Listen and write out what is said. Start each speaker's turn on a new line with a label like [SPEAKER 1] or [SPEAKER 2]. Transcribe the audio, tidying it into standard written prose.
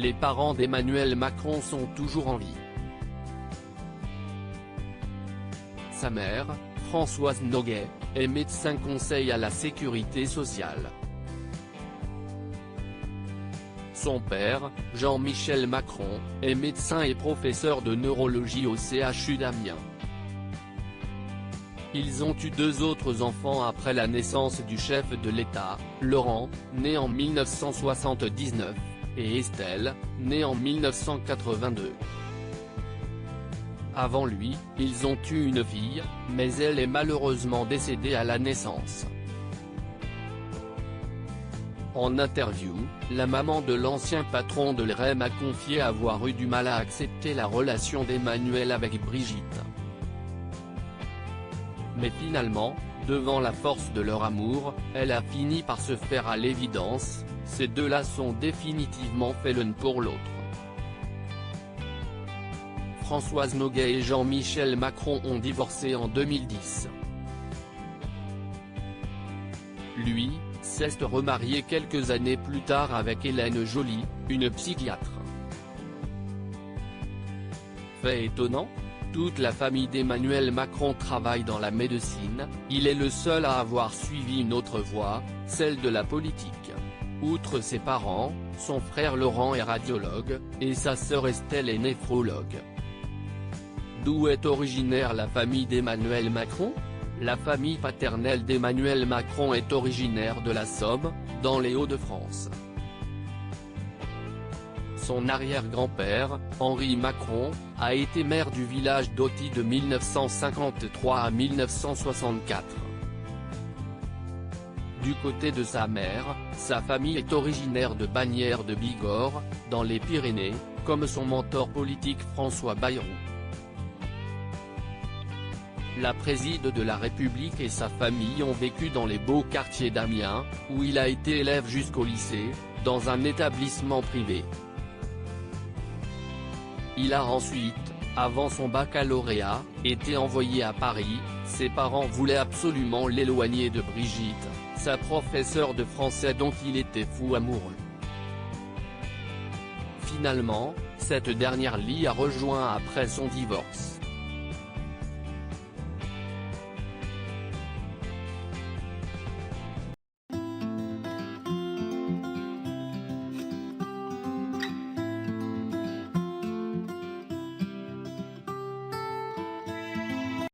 [SPEAKER 1] les parents d'Emmanuel Macron sont toujours en vie. Sa mère, Françoise Noguet, est médecin conseil à la sécurité sociale. Son père, Jean-Michel Macron, est médecin et professeur de neurologie au CHU d'Amiens. Ils ont eu 2 autres enfants après la naissance du chef de l'État, Laurent, né en 1979, et Estelle, née en 1982. Avant lui, ils ont eu une fille, mais elle est malheureusement décédée à la naissance. En interview, la maman de l'ancien patron de l'EREM a confié avoir eu du mal à accepter la relation d'Emmanuel avec Brigitte. Mais finalement, devant la force de leur amour, elle a fini par se faire à l'évidence, ces deux-là sont définitivement faits l'un pour l'autre. Françoise Noguet et Jean-Michel Macron ont divorcé en 2010. Lui, s'est remarié quelques années plus tard avec Hélène Joly, une psychiatre. Fait étonnant ? Toute la famille d'Emmanuel Macron travaille dans la médecine, il est le seul à avoir suivi une autre voie, celle de la politique. Outre ses parents, son frère Laurent est radiologue, et sa sœur Estelle est néphrologue. D'où est originaire la famille d'Emmanuel Macron ? La famille paternelle d'Emmanuel Macron est originaire de la Somme, dans les Hauts-de-France. Son arrière-grand-père, Henri Macron, a été maire du village d'Auty de 1953 à 1964. Du côté de sa mère, sa famille est originaire de Bagnères de Bigorre, dans les Pyrénées, comme son mentor politique François Bayrou. La présidente de la République et sa famille ont vécu dans les beaux quartiers d'Amiens, où il a été élève jusqu'au lycée, dans un établissement privé. Il a ensuite, avant son baccalauréat, été envoyé à Paris. Ses parents voulaient absolument l'éloigner de Brigitte, sa professeure de français dont il était fou amoureux. Finalement, cette dernière l'y a rejoint après son divorce.